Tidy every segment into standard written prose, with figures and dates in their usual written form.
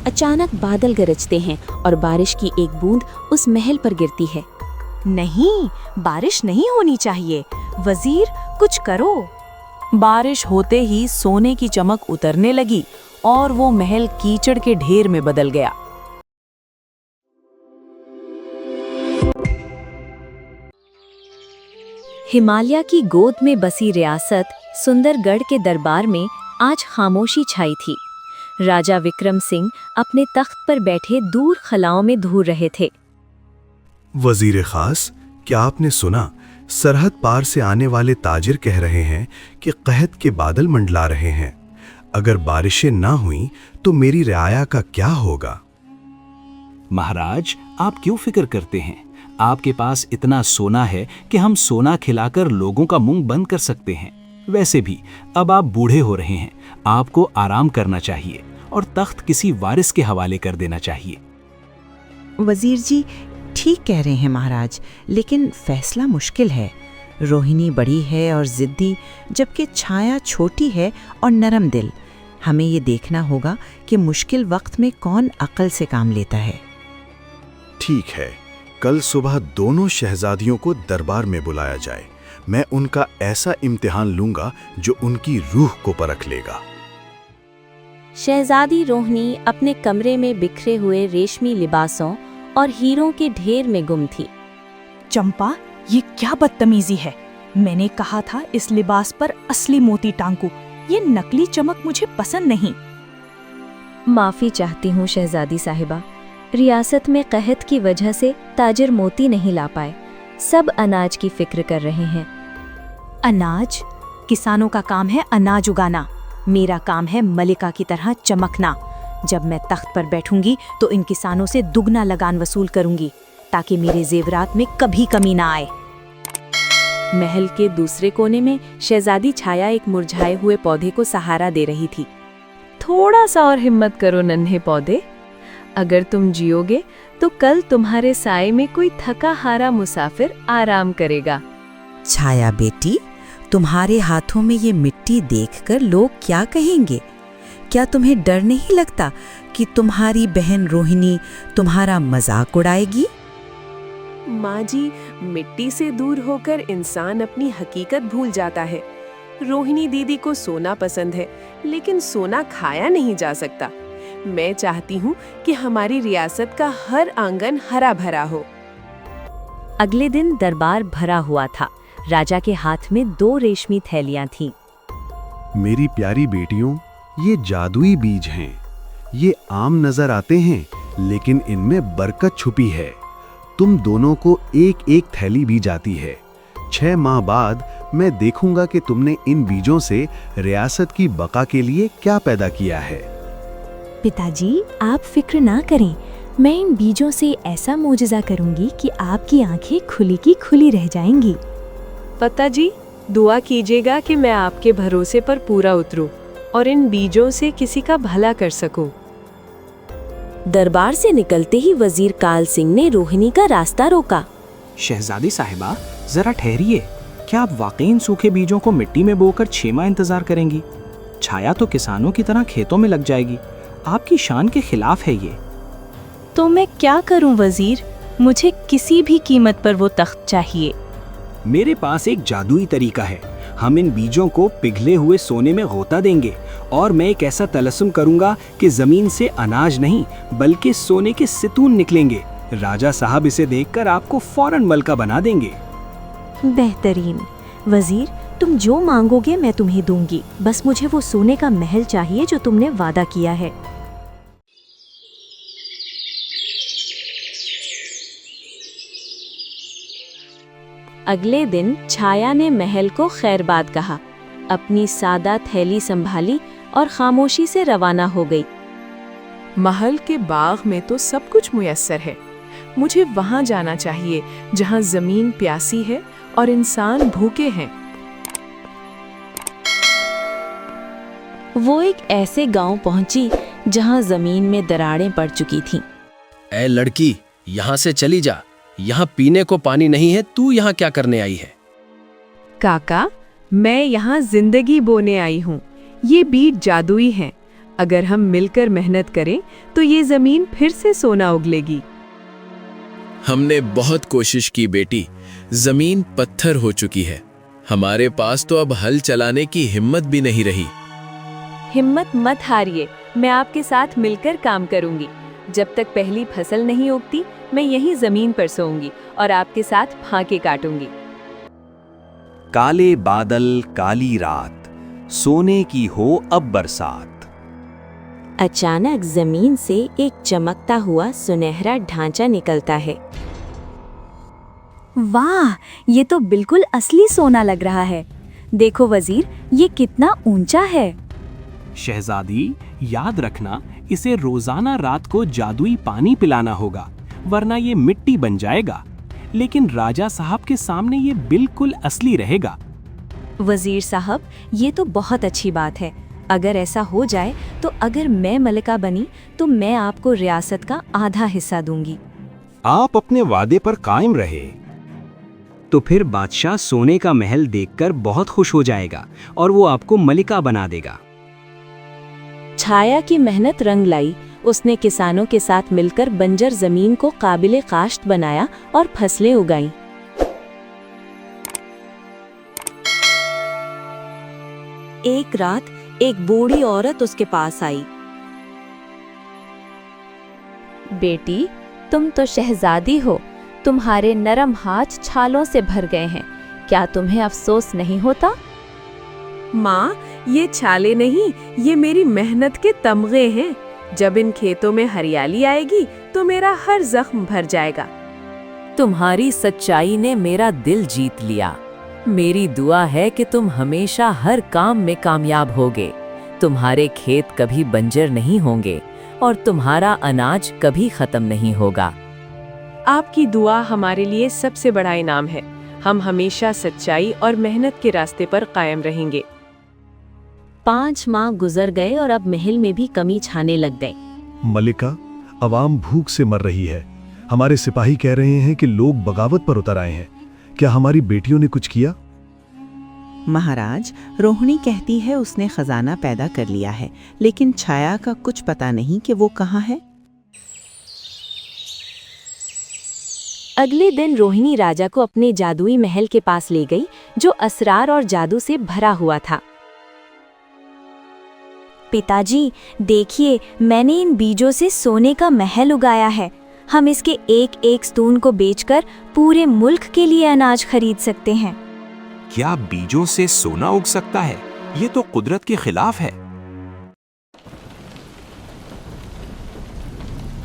अचानक बादल गरजते हैं और बारिश की एक बूंद उस महल पर गिरती है। नहीं, बारिश नहीं होनी चाहिए। वजीर, कुछ करो। बारिश होते ही सोने की चमक उतरने लगी और वो महल कीचड़ के ढेर में बदल गया। हिमालय की गोद में बसी रियासत सुंदरगढ़ के दरबार में आज खामोशी छाई थी। राजा विक्रम सिंह अपने तख्त पर बैठे दूर खलाओं में धूर रहे थे। वजीर खास, क्या आपने सुना? सरहद पार से आने वाले ताजिर कह रहे हैं कि कहत के बादल मंडला रहे हैं। अगर बारिशें ना हुई तो मेरी रियाया का क्या होगा? महाराज, आप क्यों फिक्र करते हैं? आपके पास इतना सोना है कि हम सोना खिलाकर लोगों का मुंह बंद कर सकते हैं। वैसे भी अब आप बूढ़े हो रहे हैं, आपको आराम करना चाहिए और तख्त किसी वारिस के हवाले कर देना चाहिए। वजीर जी ठीक कह रहे हैं महाराज, लेकिन फैसला मुश्किल है। रोहिणी बड़ी है और जिद्दी, जबकि छाया छोटी है और नरम दिल। हमें ये देखना होगा कि मुश्किल वक्त में कौन अक्ल से काम लेता है। ठीक है, कल सुबह दोनों शहजादियों को दरबार में बुलाया जाए। मैं उनका ऐसा इम्तिहान लूंगा जो उनकी रूह को परख लेगा। शहजादी रोहिणी अपने कमरे में बिखरे हुए रेशमी लिबासों और हीरों के ढेर में गुम थी। चंपा, ये क्या बदतमीजी है? मैंने कहा था इस लिबास पर असली मोती टांकू। ये नकली चमक मुझे पसंद नहीं। माफी चाहती हूँ शहजादी साहिबा, रियासत में कहत की वजह से ताजिर मोती नहीं ला पाए। सब अनाज की फिक्र कर रहे हैं। अनाज? किसानों का काम है अनाज उगाना, मेरा काम है मलिका की तरह चमकना। जब मैं तख्त पर बैठूंगी तो इन किसानों से दुगना लगान वसूल करूंगी, ताकि मेरे जेवरात में कभी कमी ना आए। महल के दूसरे कोने में शहजादी छाया एक मुरझाए हुए पौधे को सहारा दे रही थी। थोड़ा सा और हिम्मत करो नन्हे पौधे, अगर तुम जियोगे तो कल तुम्हारे साए में कोई थका हारा मुसाफिर आराम करेगा। छाया बेटी, तुम्हारे हाथों में ये मिट्टी देखकर लोग क्या कहेंगे? क्या तुम्हें डर नहीं लगता कि तुम्हारी बहन रोहिणी तुम्हारा मजाक उड़ाएगी? माँ जी, मिट्टी से दूर होकर इंसान अपनी हकीकत भूल जाता है। रोहिणी दीदी को सोना पसंद है, लेकिन सोना खाया नहीं जा सकता। मैं चाहती हूँ कि हमारी रियासत का हर आंगन हरा भरा हो। अगले दिन दरबार भरा हुआ था। राजा के हाथ में 2 रेशमी थैलियां थीं। मेरी प्यारी बेटियों, ये जादुई बीज हैं। ये आम नजर आते हैं, लेकिन इनमें बरकत छुपी है। तुम दोनों को एक एक थैली भी जाती है। 6 माह बाद मैं देखूंगा कि तुमने इन बीजों से रियासत की बका के लिए क्या पैदा किया है। पिताजी, आप फिक्र ना करें, मैं इन बीजों से ऐसा मोजज़ा करूंगी कि आपकी आंखें खुली की खुली रह जाएंगी। पिताजी, दुआ कीजिएगा कि मैं आपके भरोसे पर पूरा उतरूं और इन बीजों से किसी का भला कर सकूं। दरबार से निकलते ही वजीर काल सिंह ने रोहिणी का रास्ता रोका। शहजादी साहिबा, जरा ठहरिए। क्या आप वाकई इन सूखे बीजों को मिट्टी में बोकर 6 माह इंतजार करेंगी? छाया तो किसानों की तरह खेतों में लग जाएगी। आपकी शान के खिलाफ है ये। तो मैं क्या करूं वजीर? मुझे किसी भी कीमत पर वो तख्त चाहिए। मेरे पास एक जादुई तरीका है। हम इन बीजों को पिघले हुए सोने में गोता देंगे और मैं एक ऐसा तलस्सुम करूंगा कि जमीन से अनाज नहीं बल्कि सोने के सितून निकलेंगे। राजा साहब इसे देखकर आपको फौरन मलका बना देंगे। बेहतरीन वजीर, तुम जो मांगोगे मैं तुम्हें दूंगी। बस मुझे वो सोने का महल चाहिए जो तुमने वादा किया है। अगले दिन छाया ने महल को खैरबाद कहा, अपनी सादा थैली संभाली और खामोशी से रवाना हो गई। महल के बाग में तो सब कुछ मुयस्सर है। मुझे वहां जाना चाहिए जहां जमीन प्यासी है और इंसान भूखे हैं। वो एक ऐसे गांव पहुंची जहां जमीन में दरारें पड़ चुकी थीं। ऐ लड़की, यहाँ से चली जा। यहाँ पीने को पानी नहीं है, तू यहाँ क्या करने आई है? काका, मैं यहाँ जिंदगी बोने आई हूँ। ये बीज जादुई हैं। अगर हम मिलकर मेहनत करें तो ये जमीन फिर से सोना उगलेगी। हमने बहुत कोशिश की बेटी, जमीन पत्थर हो चुकी है। हमारे पास तो अब हल चलाने की हिम्मत भी नहीं रही। हिम्मत मत हारिए, मैं आपके साथ मिलकर काम करूंगी। जब तक पहली फसल नहीं उगती, मैं यहीं जमीन पर सोऊंगी और आपके साथ फांके काटूंगी। काले बादल काली रात, सोने की हो अब बरसात। अचानक जमीन से एक चमकता हुआ सुनहरा ढांचा निकलता है। वाह, ये तो बिल्कुल असली सोना लग रहा है। देखो वजीर, ये कितना ऊंचा है। शहजादी, याद रखना, इसे रोजाना रात को जादुई पानी पिलाना होगा, वरना ये मिट्टी बन जाएगा। लेकिन राजा साहब के सामने ये बिल्कुल असली रहेगा। वजीर साहब, ये तो बहुत अच्छी बात है। अगर ऐसा हो जाए तो अगर मैं मलिका बनी तो मैं आपको रियासत का आधा हिस्सा दूंगी। आप अपने वादे पर कायम रहे। तो फिर बादशाह सोने का महल देखकर बहुत खुश हो जाएगा और वो आपको मलिका बना देगा। छाया की मेहनत रंग लाई। उसने किसानों के साथ मिलकर बंजर जमीन को काबिले काश्त बनाया और फसलें उगाईं। एक रात एक बूढ़ी औरत उसके पास आई। बेटी, तुम तो शहजादी हो। तुम्हारे नरम हाथ छालों से भर गए हैं। क्या तुम्हें अफसोस नहीं होता? माँ, ये छाले नहीं, ये मेरी मेहनत के तमगे हैं। जब इन खेतों में हरियाली आएगी तो मेरा हर जख्म भर जाएगा। तुम्हारी सच्चाई ने मेरा दिल जीत लिया। मेरी दुआ है कि तुम हमेशा हर काम में कामयाब होगे। तुम्हारे खेत कभी बंजर नहीं होंगे और तुम्हारा अनाज कभी खत्म नहीं होगा। आपकी दुआ हमारे लिए सबसे बड़ा इनाम है। हम हमेशा सच्चाई और मेहनत के रास्ते पर कायम रहेंगे। 5 माह गुजर गए और अब महल में भी कमी छाने लग गई। मलिका, अवाम भूख से मर रही है। हमारे सिपाही कह रहे हैं कि लोग बगावत पर उतर आए हैं। क्या हमारी बेटियों ने कुछ किया? महाराज, रोहिणी कहती है उसने खजाना पैदा कर लिया है, लेकिन छाया का कुछ पता नहीं कि वो कहाँ है। अगले दिन रोहिणी राजा को अपने जादुई महल के पास ले गई, जो असरार और जादू से भरा हुआ था। पिताजी, देखिए, मैंने इन बीजों से सोने का महल उगाया है। हम इसके एक एक स्तून को बेचकर पूरे मुल्क के लिए अनाज खरीद सकते हैं। क्या बीजों से सोना उग सकता है? ये तो कुदरत के खिलाफ है।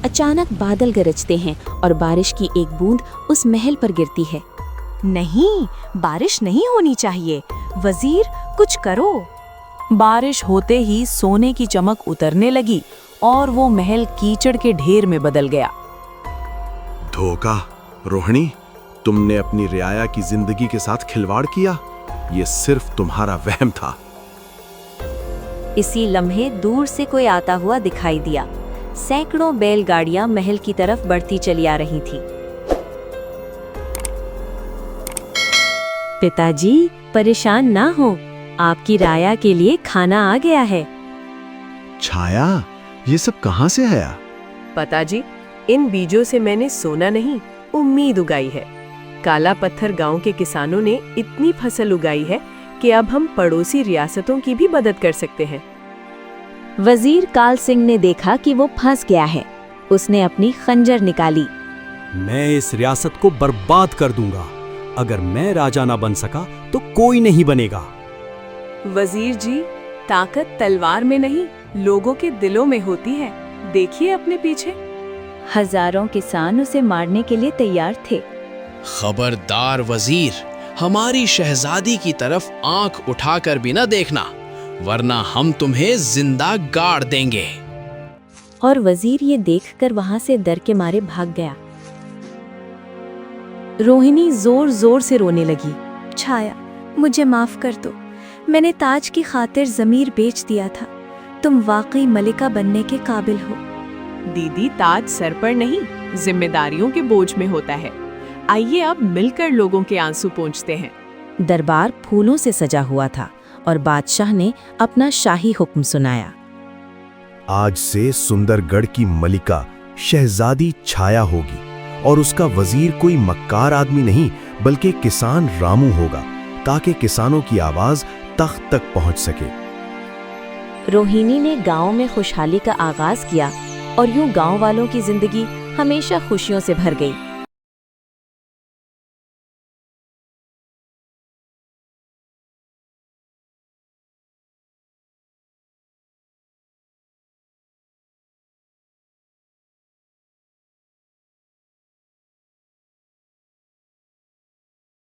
अचानक बादल गरजते हैं और बारिश की एक बूंद उस महल पर गिरती है। नहीं, बारिश नहीं होनी चाहिए। वजीर, कुछ करो। बारिश होते ही सोने की चमक उतरने लगी और वो महल कीचड़ के ढेर में बदल गया। धोखा। रोहिणी, तुमने अपनी रियाया की जिंदगी के साथ खिलवाड़ किया। ये सिर्फ तुम्हारा वहम था। इसी लम्हे दूर से कोई आता हुआ दिखाई दिया। सैकड़ों बैलगाड़ियां महल की तरफ बढ़ती चली आ रही थी। पिताजी, परेशान ना हो, आपकी राया के लिए खाना आ गया है। छाया, ये सब कहाँ से आया? पता जी, इन बीजों से मैंने सोना नहीं, उम्मीद उगाई है। काला पत्थर गांव के किसानों ने इतनी फसल उगाई है कि अब हम पड़ोसी रियासतों की भी मदद कर सकते हैं। वजीर काल सिंह ने देखा कि वो फंस गया है। उसने अपनी खंजर निकाली। मैं इस रियासत को बर्बाद कर दूंगा। अगर मैं राजा ना बन सका तो कोई नहीं बनेगा। वजीर जी, ताकत तलवार में नहीं, लोगों के दिलों में होती है। देखिए अपने पीछे। हजारों किसान उसे मारने के लिए तैयार थे। खबरदार वजीर, हमारी शहजादी की तरफ आंख उठाकर भी न देखना, वरना हम तुम्हें जिंदा गाड़ देंगे। और वजीर ये देखकर वहां से डर के मारे भाग गया। रोहिणी जोर जोर से रोने लगी। छाया, मुझे माफ कर दो। मैंने ताज की खातिर ज़मीर बेच दिया था। तुम वाकई मलिका बनने के काबिल हो। दीदी, ताज सर पर नहीं, जिम्मेदारियों के बोझ में होता है। आइए अब मिलकर लोगों के आंसू पोंछते हैं। दरबार फूलों से सजा हुआ था और बादशाह ने अपना शाही हुक्म सुनाया। आज से सुंदरगढ़ की मलिका शहजादी छाया होगी और उसका वजीर कोई मक्कार आदमी नहीं बल्कि किसान रामू होगा, ताकि किसानों की आवाज तख्त तक पहुंच सके। रोहिणी ने गांव में खुशहाली का आगाज किया और यूं गांव वालों की जिंदगी हमेशा खुशियों से भर गई।